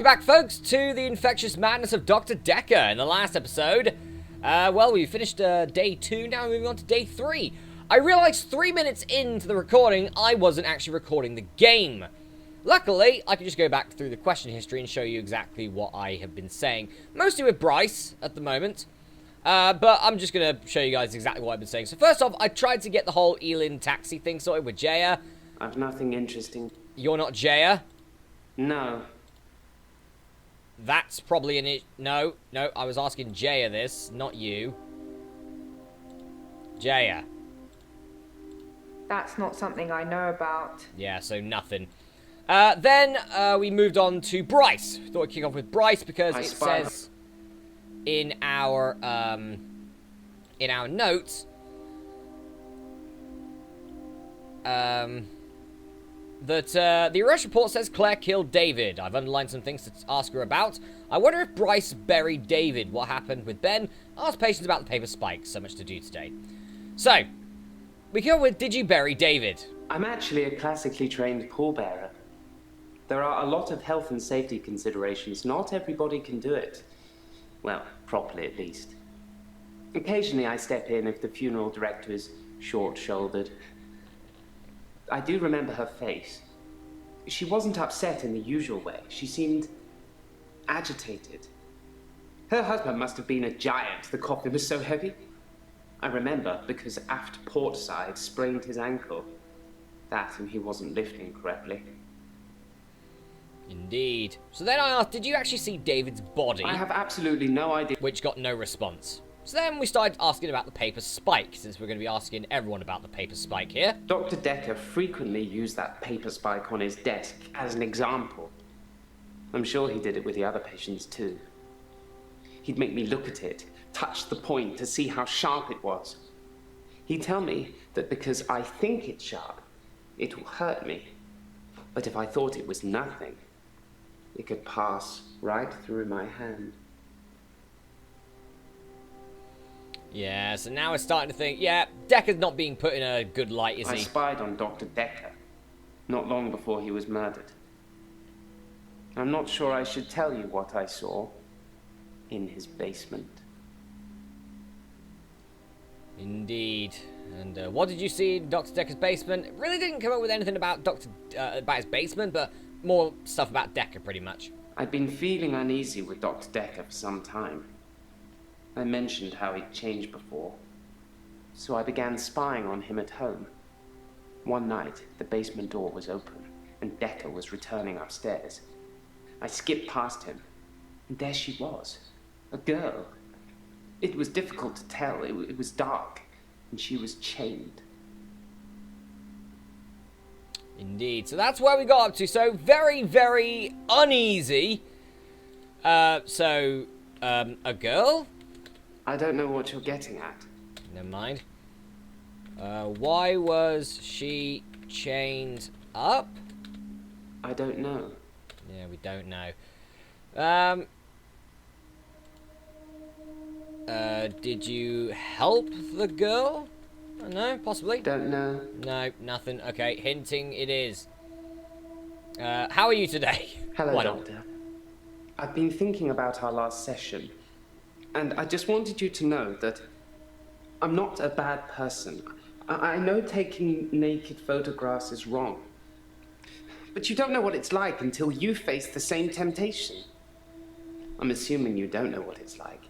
Welcome back, folks, to the Infectious Madness of Dr. Dekker. In the last episode, well, we finished day 2, now we're moving on to day 3. I realised 3 minutes into the recording, I wasn't actually recording the game. Luckily, I can just go back through the question history and show you exactly what I have been saying. Mostly with Bryce, at the moment. But I'm just going to show you guys exactly what I've been saying. So first off, I tried to get the whole Elin taxi thing sorted with Jaya. I've nothing interesting. You're not Jaya? No. That's probably an No, I was asking Jaya this, not you. Jaya. That's not something I know about. Yeah, so nothing. Then we moved on to Bryce. Thought I'd kick off with Bryce because it says in our notes that the arrest report says Claire killed David. I've underlined some things to ask her about. I wonder if Bryce buried David. What happened with Ben? Ask patients about the paper spikes. So much to do today. So, we go with, did you bury David? I'm actually a classically trained pallbearer. There are a lot of health and safety considerations. Not everybody can do it. Well, properly at least. Occasionally I step in if the funeral director is short-shouldered. I do remember her face. She wasn't upset in the usual way. She seemed agitated. Her husband must have been a giant. The coffin was so heavy. I remember because aft port side sprained his ankle. That and he wasn't lifting correctly. Indeed. So then I asked, did you actually see David's body? I have absolutely no idea. Which got no response. So then we started asking about the paper spike, since we're going to be asking everyone about the paper spike here. Dr. Dekker frequently used that paper spike on his desk as an example. I'm sure he did it with the other patients too. He'd make me look at it, touch the point to see how sharp it was. He'd tell me that because I think it's sharp, it will hurt me. But if I thought it was nothing, it could pass right through my hand. Yeah, so now we're starting to think, yeah, Dekker's not being put in a good light, is he? I spied on Dr. Dekker, not long before he was murdered. I'm not sure I should tell you what I saw in his basement. Indeed. And what did you see in Dr. Dekker's basement? It really didn't come up with anything about about his basement, but more stuff about Dekker, pretty much. I'd been feeling uneasy with Dr. Dekker for some time. I mentioned how he'd changed before, so I began spying on him at home. One night, the basement door was open, and Dekker was returning upstairs. I skipped past him, and there she was, a girl. It was difficult to tell, it was dark, and she was chained. Indeed, so that's where we got up to, so very, very uneasy. A girl? I don't know what you're getting at. Never mind. Why was she chained up? I don't know. Yeah, we don't know. Did you help the girl? No, possibly. Don't know. No, nothing. Okay, hinting it is. How are you today? Hello, Doctor. I've been thinking about our last session. And I just wanted you to know that I'm not a bad person. I know taking naked photographs is wrong. But you don't know what it's like until you face the same temptation. I'm assuming you don't know what it's like.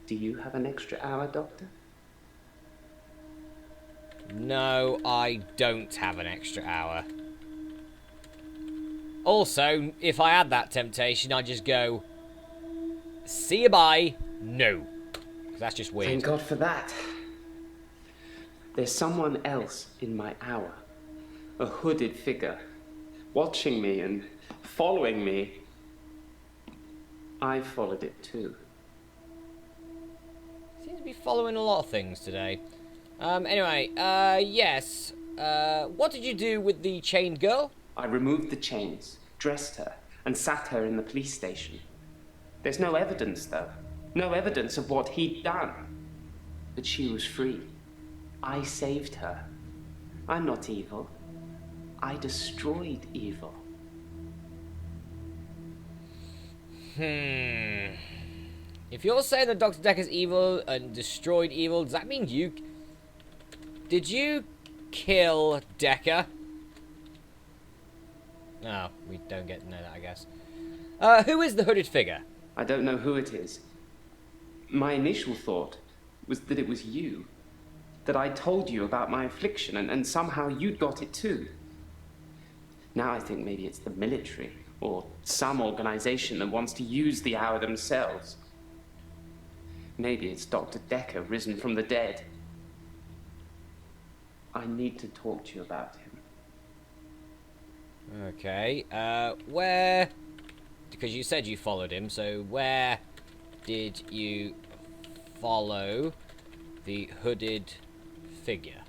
Do you have an extra hour, Doctor? No, I don't have an extra hour. Also, if I had that temptation, I'd just go, see you bye, no. Because that's just weird. Thank God for that. There's someone else in my hour. A hooded figure. Watching me and following me. I followed it too. Seems to be following a lot of things today. Anyway, yes. What did you do with the chained girl? I removed the chains, dressed her, and sat her in the police station. There's no evidence, though. No evidence of what he'd done. But she was free. I saved her. I'm not evil. I destroyed evil. If you're saying that Dr. Dekker's evil and destroyed evil, does that mean you... Did you kill Dekker? No, we don't get to know that, I guess. Who is the hooded figure? I don't know who it is. My initial thought was that it was you. That I told you about my affliction and somehow you'd got it too. Now I think maybe it's the military or some organization that wants to use the hour themselves. Maybe it's Dr. Dekker risen from the dead. I need to talk to you about him. Okay, where... Because you said you followed him, so where did you follow the hooded figure?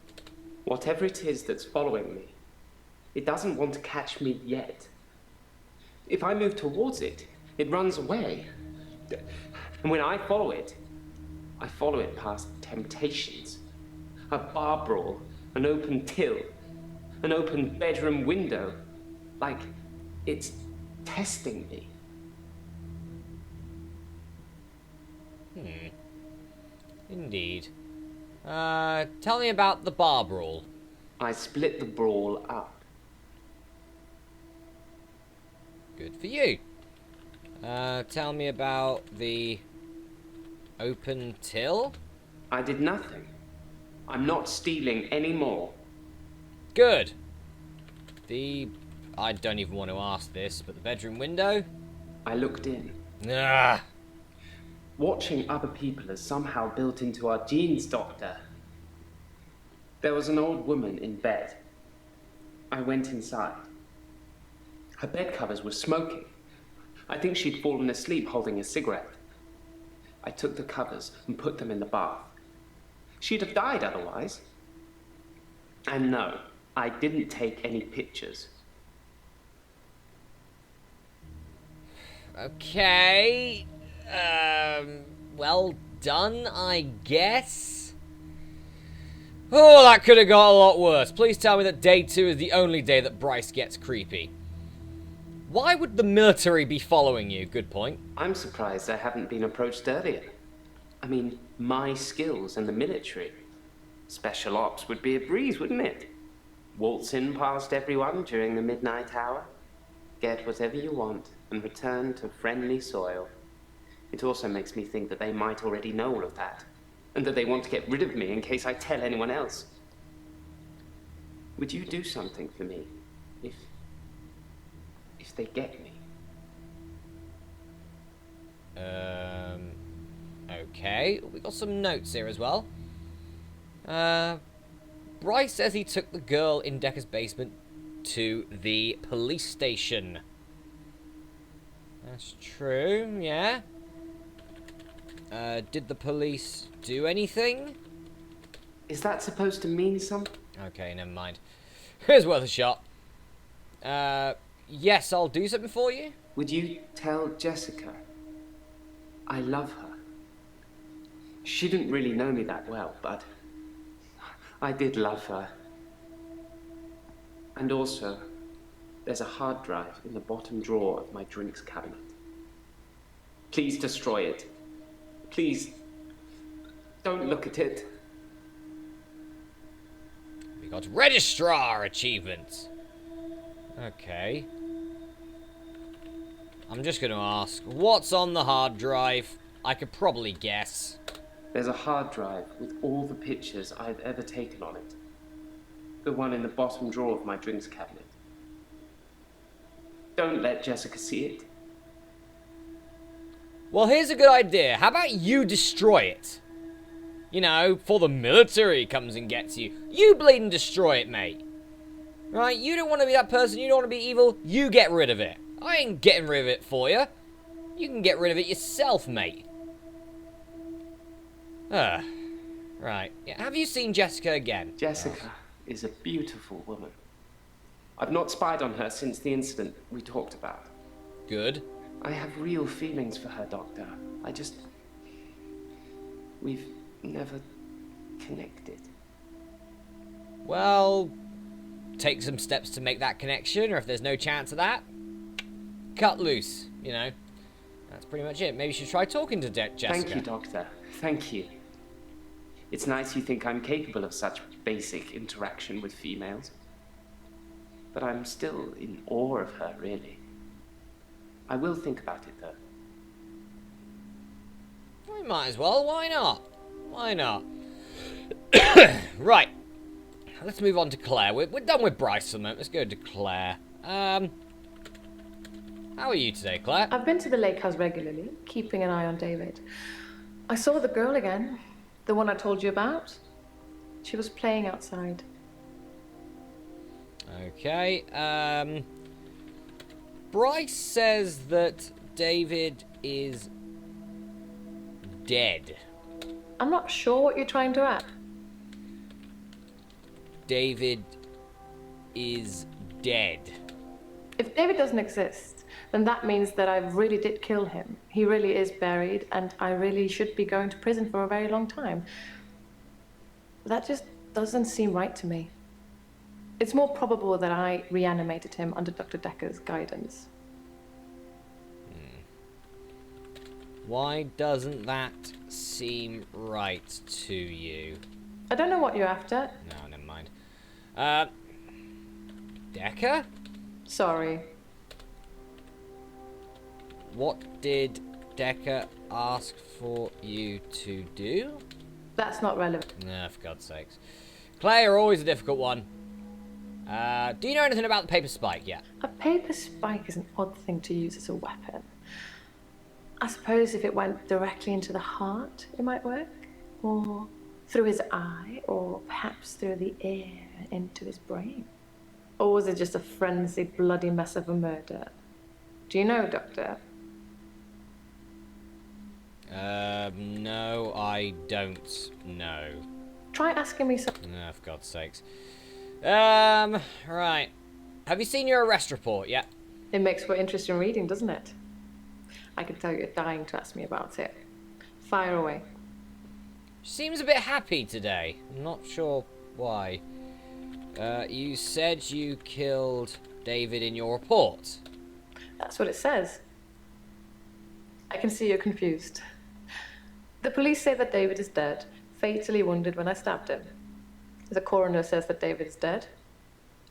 Whatever it is that's following me, it doesn't want to catch me yet. If I move towards it, it runs away. And when I follow it past temptations. A bar brawl, an open till, an open bedroom window. Like it's testing me. Indeed. Tell me about the bar brawl. I split the brawl up. Good for you. Tell me about the open till. I did nothing. I'm not stealing anymore. Good. I don't even want to ask this, but the bedroom window? I looked in. Ah. Watching other people is somehow built into our genes, Doctor. There was an old woman in bed. I went inside. Her bed covers were smoking. I think she'd fallen asleep holding a cigarette. I took the covers and put them in the bath. She'd have died otherwise. And no, I didn't take any pictures. Okay. Well done, I guess. Oh, that could have got a lot worse. Please tell me that day 2 is the only day that Bryce gets creepy. Why would the military be following you? Good point. I'm surprised I haven't been approached earlier. I mean, my skills and the military. Special ops would be a breeze, wouldn't it? Waltz in past everyone during the midnight hour. Get whatever you want and return to friendly soil. It also makes me think that they might already know all of that, and that they want to get rid of me in case I tell anyone else. Would you do something for me if they get me? Okay. We got some notes here as well. Bryce says he took the girl in Dekker's basement to the police station. That's true, yeah. Did the police do anything? Is that supposed to mean something? Okay, never mind. Here's worth a shot. Yes, I'll do something for you. Would you tell Jessica? I love her. She didn't really know me that well, but I did love her. And also, there's a hard drive in the bottom drawer of my drinks cabinet. Please destroy it. Please, don't look at it. We got registrar achievements. Okay. I'm just going to ask, what's on the hard drive? I could probably guess. There's a hard drive with all the pictures I've ever taken on it. The one in the bottom drawer of my drinks cabinet. Don't let Jessica see it. Well, here's a good idea. How about you destroy it? You know, before the military comes and gets you. You bleeding destroy it, mate. Right? You don't want to be that person. You don't want to be evil. You get rid of it. I ain't getting rid of it for you. You can get rid of it yourself, mate. Right. Yeah, have you seen Jessica again? Jessica is a beautiful woman. I've not spied on her since the incident we talked about. Good. I have real feelings for her, Doctor. We've never connected. Well, take some steps to make that connection, or if there's no chance of that, cut loose, you know. That's pretty much it. Maybe you should try talking to Jessica. Thank you, Doctor. Thank you. It's nice you think I'm capable of such basic interaction with females. But I'm still in awe of her, really. I will think about it, though. We might as well. Why not? Why not? Right. Let's move on to Claire. We're done with Bryce for the moment. Let's go to Claire. How are you today, Claire? I've been to the lake house regularly, keeping an eye on David. I saw the girl again, the one I told you about. She was playing outside. Okay. Bryce says that David is dead. I'm not sure what you're trying to add. David is dead. If David doesn't exist, then that means that I really did kill him. He really is buried, and I really should be going to prison for a very long time. That just doesn't seem right to me. It's more probable that I reanimated him under Dr. Dekker's guidance. Why doesn't that seem right to you? I don't know what you're after. No, never mind. Dekker? Sorry. What did Dekker ask for you to do? That's not relevant. No, for God's sakes. Claire, you're always a difficult one. Do you know anything about the paper spike yet? A paper spike is an odd thing to use as a weapon. I suppose if it went directly into the heart, it might work. Or through his eye, or perhaps through the ear into his brain. Or was it just a frenzied, bloody mess of a murder? Do you know, Doctor? No, I don't know. Try asking me something. No, for God's sakes. Right. Have you seen your arrest report yet? It makes for interesting reading, doesn't it? I can tell you're dying to ask me about it. Fire away. She seems a bit happy today. I'm not sure why. You said you killed David in your report. That's what it says. I can see you're confused. The police say that David is dead, fatally wounded when I stabbed him. The coroner says that David is dead.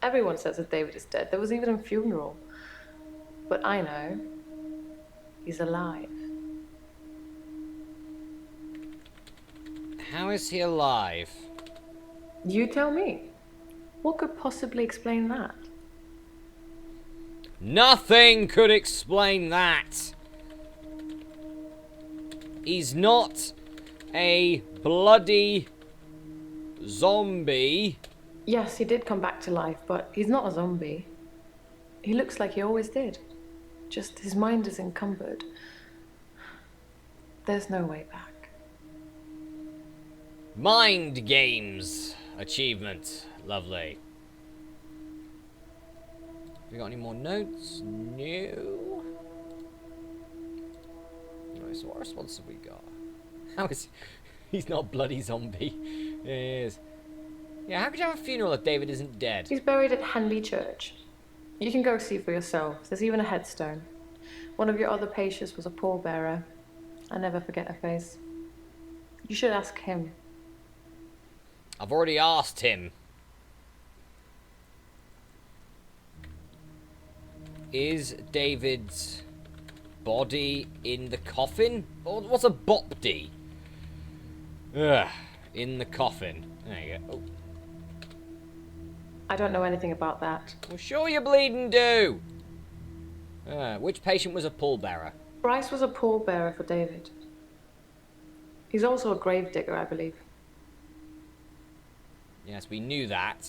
Everyone says that David is dead. There was even a funeral. But I know he's alive. How is he alive? You tell me. What could possibly explain that? Nothing could explain that. He's not a bloody zombie. Yes, he did come back to life, but he's not a zombie. He looks like he always did. Just his mind is encumbered. There's no way back. Mind games achievement. Lovely. We got any more notes? No. Right, so what response have we got? How is he's not a bloody zombie? Yeah, he is. Yeah, how could you have a funeral if David isn't dead? He's buried at Hanley Church. You can go see for yourself. There's even a headstone. One of your other patients was a pallbearer. I never forget her face. You should ask him. I've already asked him. Is David's body in the coffin? Or what's a bopdy? Ugh, in the coffin. There you go. Oh. I don't know anything about that. Well, sure you bleeding do. Which patient was a pallbearer? Bryce was a pallbearer for David. He's also a gravedigger, I believe. Yes, we knew that.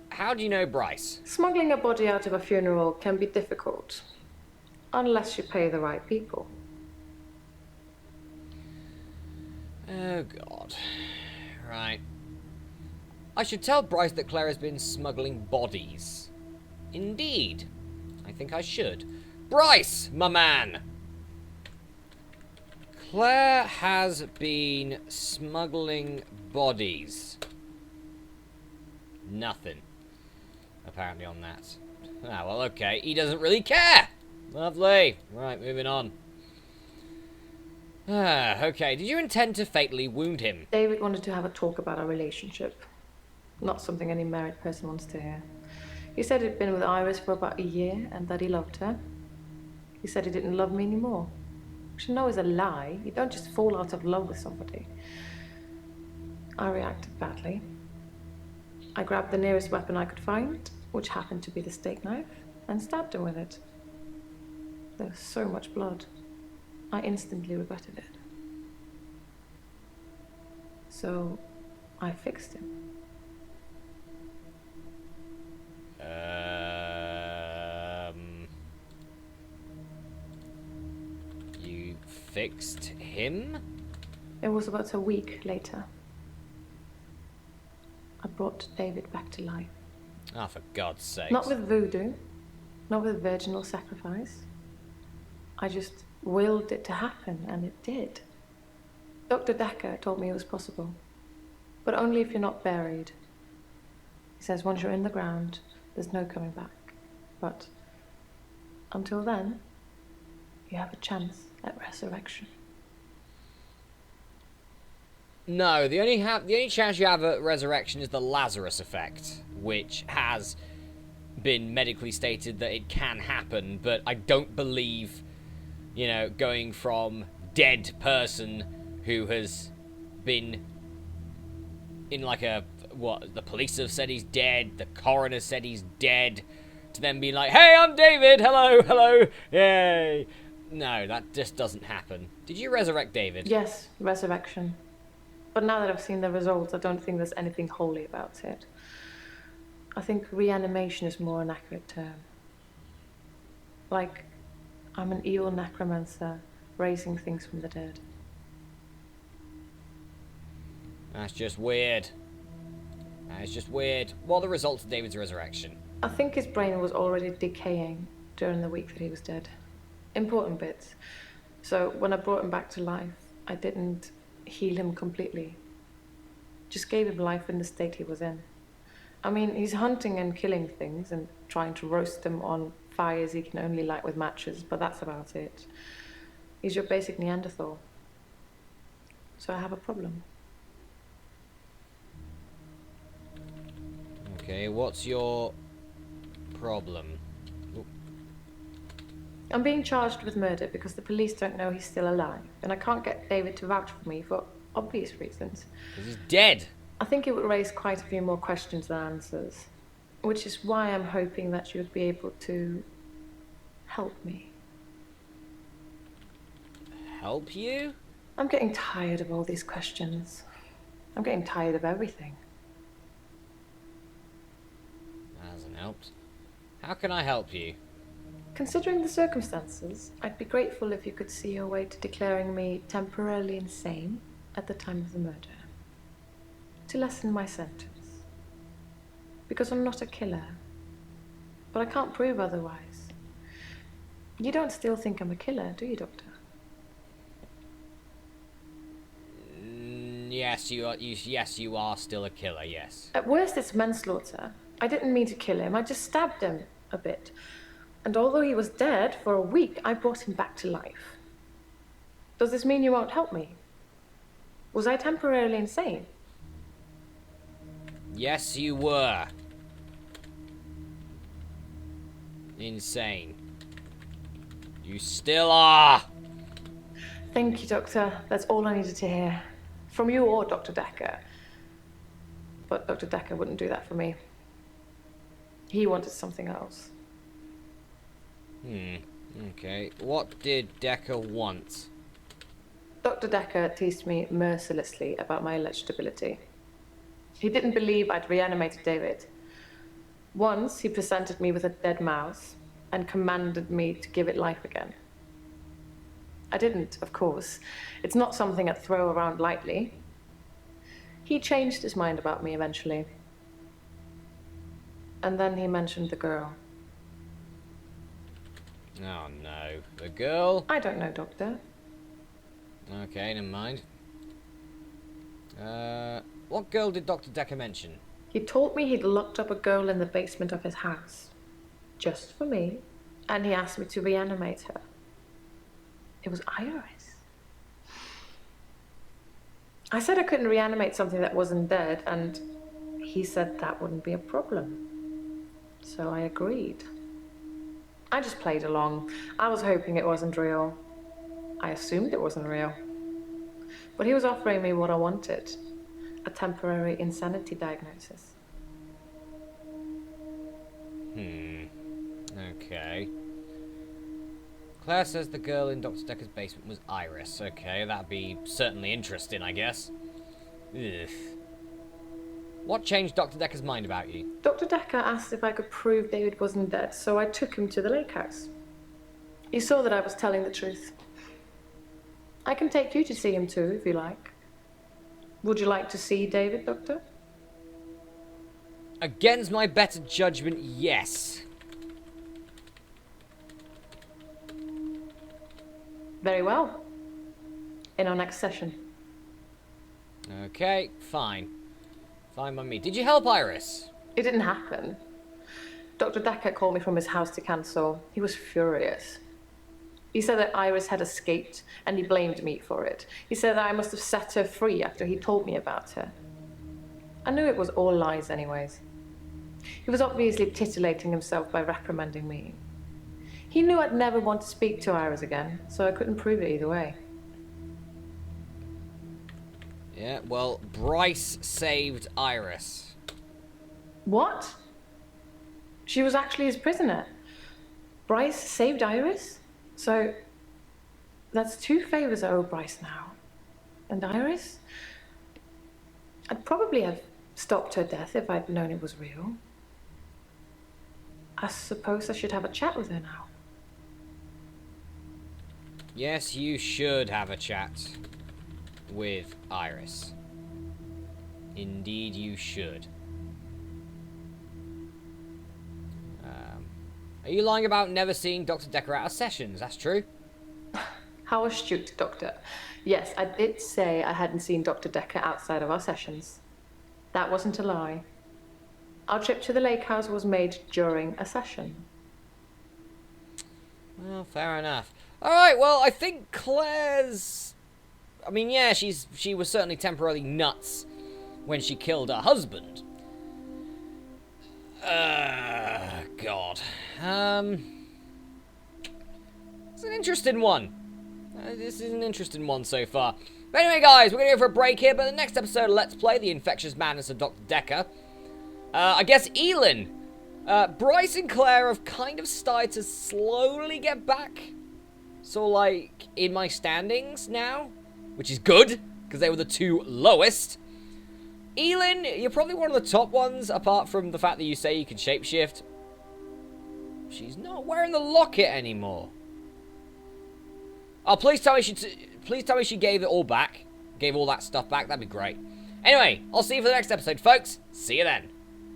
How do you know Bryce? Smuggling a body out of a funeral can be difficult. Unless you pay the right people. Oh, God. Right. I should tell Bryce that Claire has been smuggling bodies. Indeed. I think I should. Bryce, my man! Claire has been smuggling bodies. Nothing, apparently, on that. Ah, well, okay. He doesn't really care. Lovely. Right, moving on. Ah, okay. Did you intend to fatally wound him? David wanted to have a talk about our relationship. Not something any married person wants to hear. He said he'd been with Iris for about a year and that he loved her. He said he didn't love me anymore. Which I know is a lie. You don't just fall out of love with somebody. I reacted badly. I grabbed the nearest weapon I could find, which happened to be the steak knife, and stabbed him with it. There was so much blood. I instantly regretted it. So, I fixed him. You fixed him? It was about a week later. I brought David back to life. Ah, for God's sake. Not with voodoo, not with virginal sacrifice. I just willed it to happen, and it did. Dr. Dekker told me it was possible, but only if you're not buried. He says once you're in the ground, there's no coming back. But until then, you have a chance at resurrection. No, the only chance you have at resurrection is the Lazarus effect, which has been medically stated that it can happen, but I don't believe, you know, going from dead person who has been in like a, what, the police have said he's dead, the coroner said he's dead, to then be like, hey, I'm David, hello, hello, yay. No, that just doesn't happen. Did you resurrect David? Yes, resurrection. But now that I've seen the results, I don't think there's anything holy about it. I think reanimation is more an accurate term. Like, I'm an evil necromancer raising things from the dead. That's just weird. That is just weird. What are the results of David's resurrection? I think his brain was already decaying during the week that he was dead. Important bits. So when I brought him back to life, I didn't heal him completely. Just gave him life in the state he was in. I mean, he's hunting and killing things and trying to roast them on fires he can only light with matches, but that's about it. He's your basic Neanderthal. So I have a problem. Okay, what's your problem? Ooh. I'm being charged with murder because the police don't know he's still alive, and I can't get David to vouch for me for obvious reasons. Because he's dead. I think it would raise quite a few more questions than answers, which is why I'm hoping that you would be able to help me. Help you? I'm getting tired of all these questions. I'm getting tired of everything. That hasn't helped. How can I help you? Considering the circumstances, I'd be grateful if you could see your way to declaring me temporarily insane at the time of the murder. To lessen my sentence. Because I'm not a killer. But I can't prove otherwise. You don't still think I'm a killer, do you, Doctor? Yes, you are. Yes, you are still a killer. Yes. At worst, it's manslaughter. I didn't mean to kill him. I just stabbed him a bit. And although he was dead for a week, I brought him back to life. Does this mean you won't help me? Was I temporarily insane? Yes, you were. Insane. You still are. Thank you, Doctor. That's all I needed to hear. From you or Dr. Dekker. But Dr. Dekker wouldn't do that for me. He wanted something else. Okay. What did Dekker want? Dr. Dekker teased me mercilessly about my alleged ability. He didn't believe I'd reanimated David. Once, he presented me with a dead mouse and commanded me to give it life again. I didn't, of course. It's not something I'd throw around lightly. He changed his mind about me eventually. And then he mentioned the girl. Oh no. The girl? I don't know, Doctor. Okay, never mind. What girl did Dr. Dekker mention? He told me he'd locked up a girl in the basement of his house. just for me, and he asked me to reanimate her. It was Iris. I said I couldn't reanimate something that wasn't dead, and he said that wouldn't be a problem. So I agreed. I just played along. I was hoping it wasn't real. I assumed it wasn't real. But he was offering me what I wanted, a temporary insanity diagnosis. Okay. Claire says the girl in Dr. Dekker's basement was Iris. Okay, that'd be certainly interesting, I guess. Ugh. What changed Dr. Dekker's mind about you? Dr. Dekker asked if I could prove David wasn't dead, so I took him to the lake house. He saw that I was telling the truth. I can take you to see him too, if you like. Would you like to see David, Doctor? Against my better judgment, yes. Very well. In our next session. Okay, fine. Fine by me. Did you help Iris? It didn't happen. Dr. Dekker called me from his house to cancel. He was furious. He said that Iris had escaped, and he blamed me for it. He said that I must have set her free after he told me about her. I knew it was all lies anyways. He was obviously titillating himself by reprimanding me. He knew I'd never want to speak to Iris again, so I couldn't prove it either way. Yeah, well, Bryce saved Iris. What? She was actually his prisoner. Bryce saved Iris? So, that's 2 favors I owe Bryce now. And Iris? I'd probably have stopped her death if I'd known it was real. I suppose I should have a chat with her now. Yes, you should have a chat with Iris. Indeed, you should. Are you lying about never seeing Dr. Dekker out of sessions? That's true. How astute, Doctor. Yes, I did say I hadn't seen Dr. Dekker outside of our sessions. That wasn't a lie. Our trip to the lake house was made during a session. Well, fair enough. Alright, well, I think Claire's... I mean, yeah, she was certainly temporarily nuts when she killed her husband. God. It's an interesting one. This is an interesting one so far. But anyway, guys, we're going to go for a break here, but the next episode of Let's Play The Infectious Madness of Dr. Dekker. I guess Elin. Bryce and Claire have kind of started to slowly get back. So, like, in my standings now. Which is good, because they were the 2 lowest. Elin, you're probably one of the top ones, apart from the fact that you say you can shapeshift. She's not wearing the locket anymore. Oh, please tell me she gave it all back. Gave all that stuff back. That'd be great. Anyway, I'll see you for the next episode, folks. See you then.